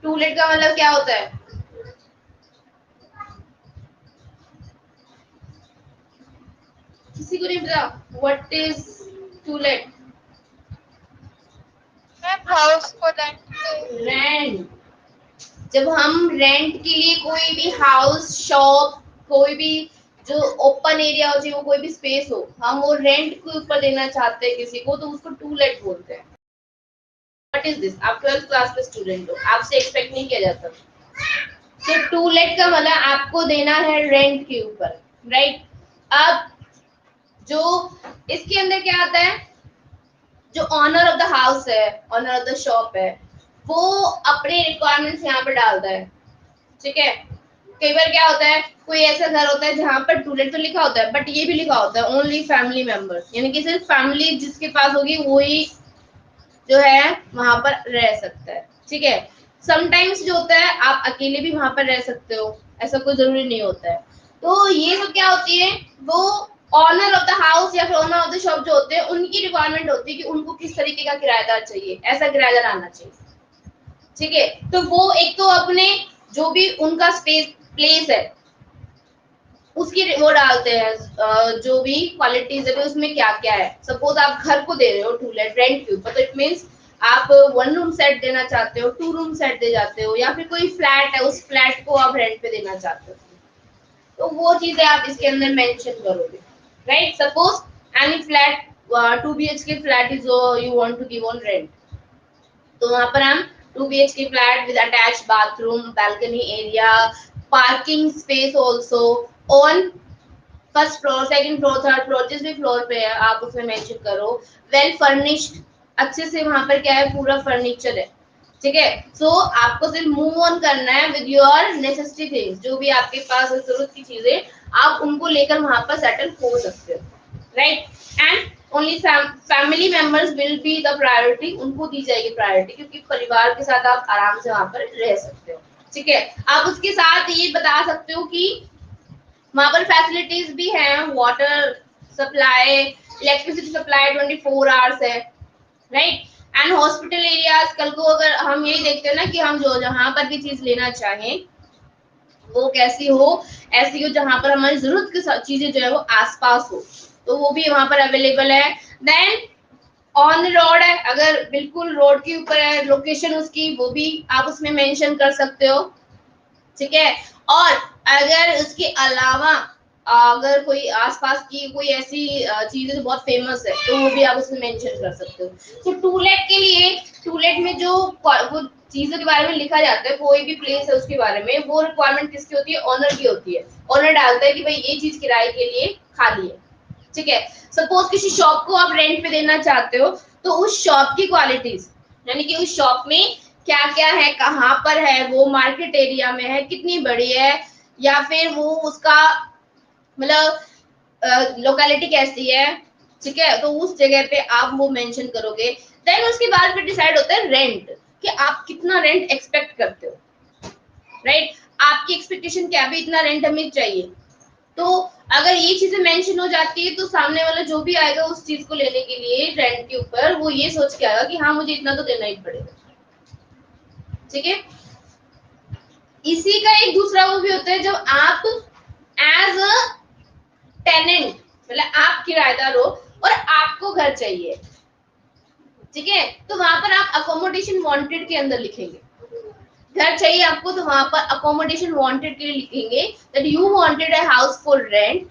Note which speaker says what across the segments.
Speaker 1: To late का मतलब क्या होता है? किसी को नहीं पता what is to let?
Speaker 2: House को रेंट
Speaker 1: रेंट। जब हम रेंट के लिए कोई भी हाउस, शॉप, कोई भी जो ओपन एरिया हो, चाहे वो कोई भी स्पेस हो, हम वो रेंट के ऊपर देना चाहते हैं किसी को, तो उसको टू लेट बोलते हैं। What is this? आप 12th क्लास के स्टूडेंट हो, आपसे एक्सपेक्ट नहीं किया जाता। तो टू लेट का मतलब आपको देना है रेंट के ऊपर, राइट? अब जो इसके अंदर क्या आता है, जो ऑनर ऑफ द हाउस है, ऑनर ऑफ द शॉप है, वो अपने रिक्वायरमेंट्स यहाँ पे डालता है, ठीक है? कई बार क्या होता है, कोई ऐसा घर होता है जहाँ पर टू लेट तो लिखा होता है, बट ये भी लिखा होता है ओनली फैमिली मेंबर्स, यानी कि सिर्फ फैमिली जिसके पास होगी वही जो है वहां पर रह सकता है, ठीक है? समटाइम्स जो होता है आप अकेले भी वहां पर रह सकते हो, ऐसा कोई जरूरी नहीं होता है। तो ये जो क्या होती है, वो ऑनर ऑफ द हाउस या फिर ओनर ऑफ द शॉप जो होते हैं, उनकी रिक्वायरमेंट होती है कि उनको किस तरीके का किराएदार चाहिए, ऐसा किराएदार आना चाहिए, ठीक है? तो वो एक तो अपने जो भी उनका स्पेस प्लेस है उसकी वो डालते हैं, जो भी क्वालिटीज है उसमें क्या क्या है। सपोज आप घर को दे रहे हो टू लेट रेंट के ऊपर, तो इट मीन्स आप 1 रूम सेट देना चाहते हो, 2 रूम सेट दे जाते हो, या फिर कोई फ्लैट है उस फ्लैट को आप रेंट पे देना चाहते हो, तो वो चीजें आप इसके अंदर मेंशन करोगे, right? Suppose any flat 2 BHK flat is you want to give on rent, तो वहां पर हम 2 BHK flat with attach bathroom, balcony area, parking space also on first floor, second floor, third floor, जिस भी floor पे है आप उसमें मेंशन करो। वेल फर्निश्ड, अच्छे से वहां पर क्या है, पूरा फर्नीचर है, ठीक है? सो आपको सिर्फ मूव ऑन करना है विद योर नेसेसिटी थिंग्स, जो भी आपके पास जरूरत की चीजें आप उनको लेकर वहां पर सेटल हो सकते हो, right? And only family members will be the priority, उनको दी जाएगी प्रायोरिटी, क्योंकि परिवार के साथ आप आराम से वहां पर रह सकते हो, ठीक है? आप उसके साथ ये बता सकते हो कि वहां पर फैसिलिटीज भी हैं, water supply, electricity supply 24 hours है, राइट? एंड हॉस्पिटल एरियाज, कल को अगर हम यही देखते हैं ना कि हम जो जहां पर भी चीज लेना चाहें वो कैसी हो, ऐसी हो जहां पर हमारी जरूरत की चीजें जो है वो आसपास हो, तो वो भी वहां पर अवेलेबल है। देन ऑन द रोड है, अगर बिल्कुल रोड के ऊपर है लोकेशन उसकी, वो भी आप उसमें मेंशन कर सकते हो, ठीक है? और अगर उसके अलावा अगर कोई आसपास की कोई ऐसी चीजें जो बहुत फेमस है, तो वो भी आप उसमें मेंशन कर सकते हो। तो टूलेट के लिए, टूलेट में जो वो चीजों के बारे में लिखा जाता है, कोई भी प्लेस है उसके बारे में, वो रिक्वायरमेंट किसकी होती है? ऑनर की होती है। ऑनर डालता है कि भाई ये चीज किराए के लिए खाली है, ठीक है? सपोज किसी शॉप को आप रेंट पे देना चाहते हो, तो उस शॉप की क्वालिटीज, यानी कि उस शॉप में क्या क्या है, कहाँ पर है, वो मार्केट एरिया में है, कितनी बड़ी है, या फिर वो उसका मतलब लोकेलिटी कैसी है, ठीक है? तो उस जगह पे आप वो मेंशन करोगे। देन उसके बाद फिर डिसाइड होता है रेंट, कि आप कितना रेंट एक्सपेक्ट करते हो, राइट? आपकी एक्सपेक्टेशन क्या, भी इतना रेंट हमें चाहिए। तो अगर ये चीजें मेंशन हो जाती है, तो सामने वाला जो भी आएगा उस चीज को लेने के लिए रेंट के ऊपर, वो ये सोच के आएगा कि हाँ मुझे इतना तो देना ही पड़ेगा, ठीक है? इसी का एक दूसरा वो भी होता है, जब आप एज अ टेनेंट, मतलब आप किराएदार हो और आपको घर चाहिए, ठीक है? तो वहां पर आप अकोमोडेशन वांटेड के अंदर लिखेंगे, घर चाहिए आपको, तो वहां पर अकोमोडेशन वांटेड के लिए लिखेंगे that you wanted a house for rent,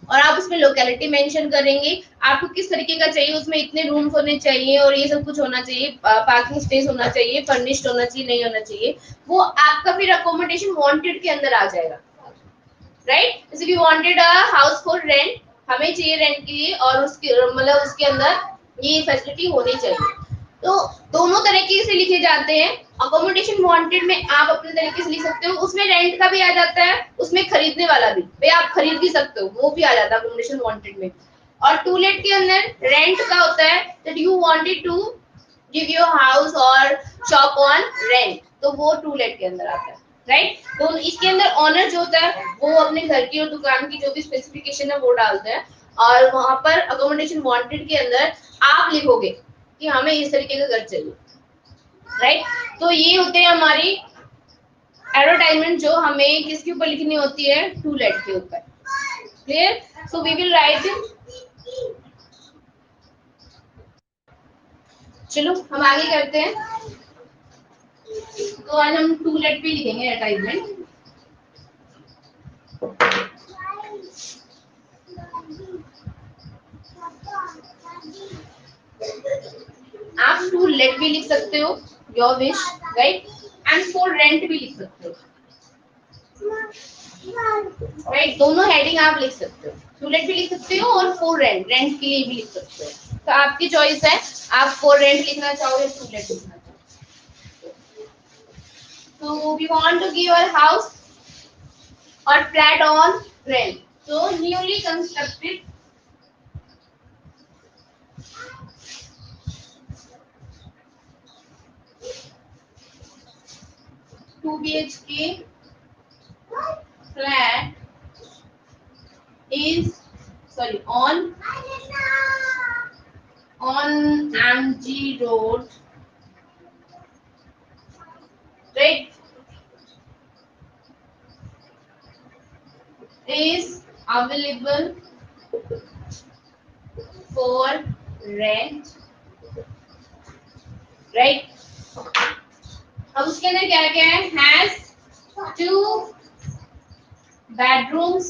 Speaker 1: और आप उसमें लोकेलिटी मेंशन करेंगे, आपको किस तरीके का चाहिए, उसमें इतने रूम्स होने चाहिए और ये सब कुछ होना चाहिए, पार्किंग स्पेस होना चाहिए, फर्निश्ड होना चाहिए, नहीं होना चाहिए, वो आपका फिर अकोमोडेशन वांटेड के अंदर आ जाएगा, राइट? जैसे we wanted a house for rent, हमें चाहिए रेंट के लिए, और उसके मतलब उसके अंदर ये फैसिलिटी होनी चाहिए। तो दोनों तरीके से लिखे जाते हैं। अकोमोडेशन वांटेड में आप अपने तरीके से लिख सकते हो, उसमें रेंट का भी आ जाता है, उसमें खरीदने वाला भी, भाई आप खरीद भी सकते हो, वो भी आ जाता है अकोमोडेशन वांटेड में। और टू लेट के अंदर रेंट का होता है that you wanted to give your house और शॉप ऑन रेंट, तो वो टू लेट के अंदर आता है, राइट? तो इसके अंदर ऑनर जो होता है वो अपने घर की और दुकान की जो भी स्पेसिफिकेशन है वो डालता है, और वहां पर अकोमोडेशन वांटेड के अंदर आप लिखोगे कि हमें इस तरीके का घर चाहिए, राइट? तो ये होते हैं हमारी एडवर्टाइजमेंट जो हमें किसके ऊपर लिखनी होती है, टू लेट के ऊपर। Clear? So we will right, चलो हम आगे करते हैं। तो आज हम टू लेट पे लिखेंगे एडवर्टाइजमेंट। आप टू लेट भी लिख सकते हो, your wish, right, and for rent भी लिख सकते हो, राइट, दोनों हेडिंग आप लिख सकते हो, टू लेट भी लिख सकते हो और फॉर रेंट, रेंट के लिए भी लिख सकते हो। तो आपकी चॉइस है, आप फॉर रेंट लिखना चाहो या टू लेट लिखना चाहो। तो we want to give our house और flat on rent, so newly constructed two BHK flat is on MG Road, right, is available for rent, right। अब उसके अंदर क्या क्या है, has 2 bedrooms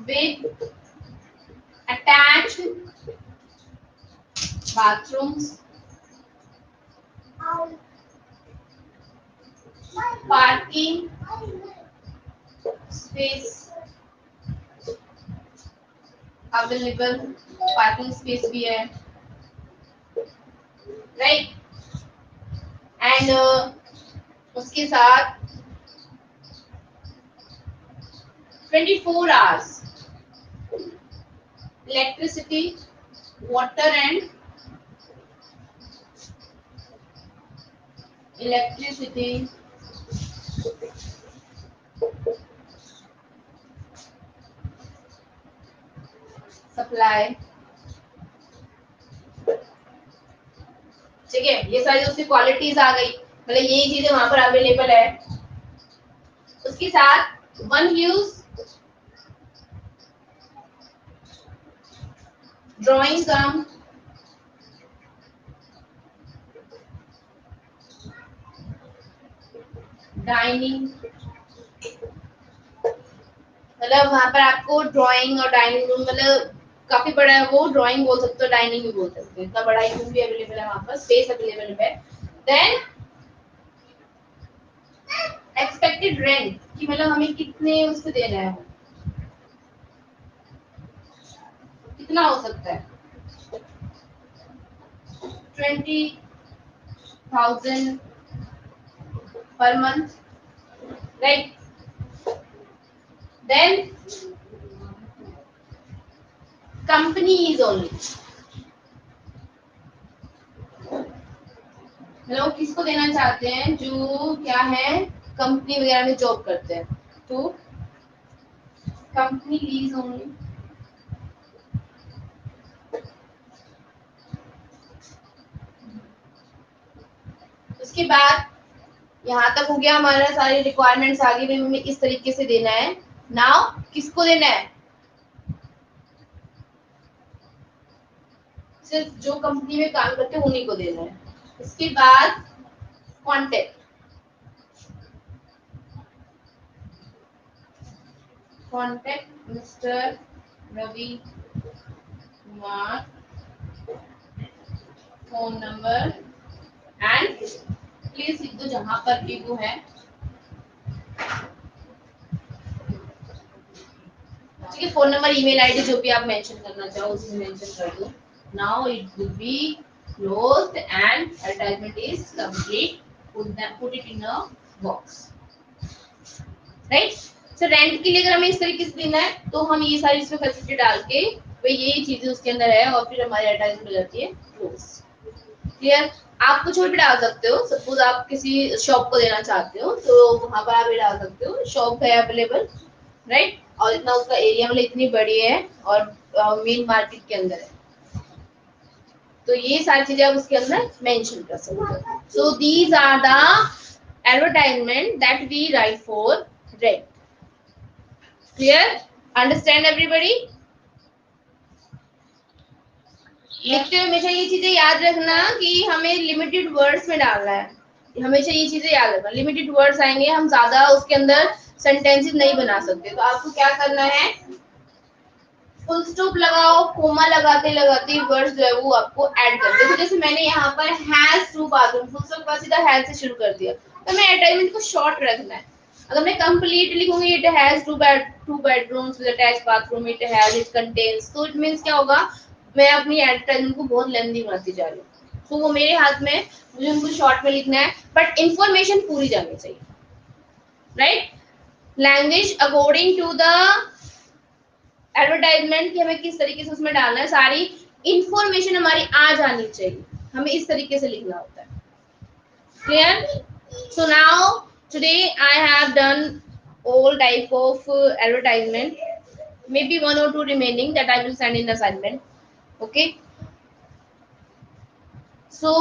Speaker 1: with attached bathrooms, parking space available, parking space भी है, right, and उसके साथ 24 hours electricity, water and electricity supply, ठीक है। ये सारी उसकी क्वालिटीज आ गई, मतलब यही चीजें वहां पर अवेलेबल है। उसके साथ वन यूज ड्राइंग कम डाइनिंग, मतलब वहां पर आपको ड्राइंग और डाइनिंग रूम, मतलब काफी बड़ा है वो, ड्राइंग बोल सकते हो, डाइनिंग भी बोल सकते हो, इतना बड़ा एक रूम भी अवेलेबल है वहां पर, स्पेस अवेलेबल है। देन एक्सपेक्टेड रेंट, कि मतलब हमें कितने उसको देना है, कितना हो सकता है, 20,000 पर month, right. Then company is only, मतलब किसको देना चाहते हैं, जो क्या है, कंपनी वगैरह में जॉब करते हैं, तो कंपनी लीज ओनली। उसके बाद यहाँ तक हो गया हमारा, सारी रिक्वायरमेंट्स आ गई, हमें इस तरीके से देना है। नाउ किसको देना है, सिर्फ जो कंपनी में काम करते हैं उन्हीं को देना है। उसके बाद contact, contact mister Ravi Kumar, phone number and please लिख दो जहां पर भी वो है, ठीक है, फोन नंबर, ईमेल आईडी जो भी आप मेंशन करना चाहो उसमें मेंशन कर दो। Now it will be closed end advertisement is complete, put it in a box, right. So rent के लिए अगर हमें इस तरीके से देना है तो हम ये सारी इसमें फैसिलिटी डाल के, भाई यही चीजें उसके अंदर है, और फिर हमारी एडवर्टाइजमेंट हो जाती है क्लोज। क्लियर? आप कुछ और भी डाल सकते हो, सपोज आप किसी शॉप को देना चाहते हो तो वहां पर आप ये डाल सकते हो, शॉप है अवेलेबल, राइट, और इतना उसका एरिया मतलब इतनी बड़ी है और मेन मार्केट के अंदर है, तो ये सारी चीजें आप उसके अंदर मेंशन कर सकते हो। So these are the advertisement that we write for rent. Clear? Understand everybody? लिखते हुए हमेशा ये चीजें याद रखना कि हमें लिमिटेड वर्ड्स में डालना है, हमेशा ये चीजें याद रखना। लिमिटेड वर्ड्स आएंगे, हम ज्यादा उसके अंदर सेंटेंसेस नहीं बना सकते, तो आपको क्या करना है, फुल स्टॉप लगाओ, कोमा लगाते लगाते वर्ड्स जो है वो आपको ऐड कर दे। तो जैसे मैंने यहाँ पर has two bathroom, full stop का सीधा हैज से शुरू कर दिया, तो मैं अटैचमेंट को शॉर्ट रखना है। अगर मैं कंप्लीट लिखूंगी it has to bedrooms with attached bathroom, it has, it contains, तो इट मींस क्या होगा, मैं अपनी एडवर्टाइजमेंट को बहुत लेंथी बनाती जा रही हूँ। तो वो मेरे हाथ में, मुझे उनको शॉर्ट में लिखना है, बट इंफॉर्मेशन पूरी जानी चाहिए, right? Language according to the advertisement की हमें किस तरीके से उसमें डालना है, सारी इंफॉर्मेशन हमारी आ जानी चाहिए, हमें इस तरीके से लिखना होता है। Clear? So now today I have done all type of advertisement, maybe one or two remaining that I will send in assignment. Okay, so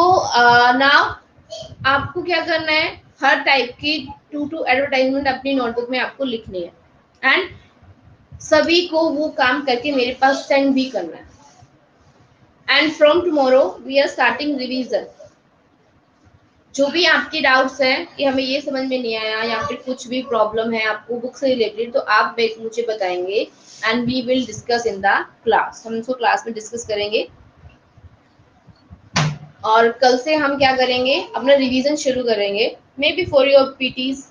Speaker 1: now आपको क्या करना है, हर टाइप की 2 एडवर्टाइजमेंट अपनी नोटबुक में आपको लिखनी है एंड सभी को वो काम करके मेरे पास सेंड भी करना है। And from tomorrow we are starting revision. जो भी आपके डाउट्स हैं कि हमें ये समझ में नहीं आया या फिर कुछ भी प्रॉब्लम है आपको बुक से रिलेटेड, तो आप मुझे बताएंगे and we will discuss in the class. हम इसको क्लास में डिस्कस करेंगे और कल से हम क्या करेंगे, अपना रिवीजन शुरू करेंगे, may be for your PTs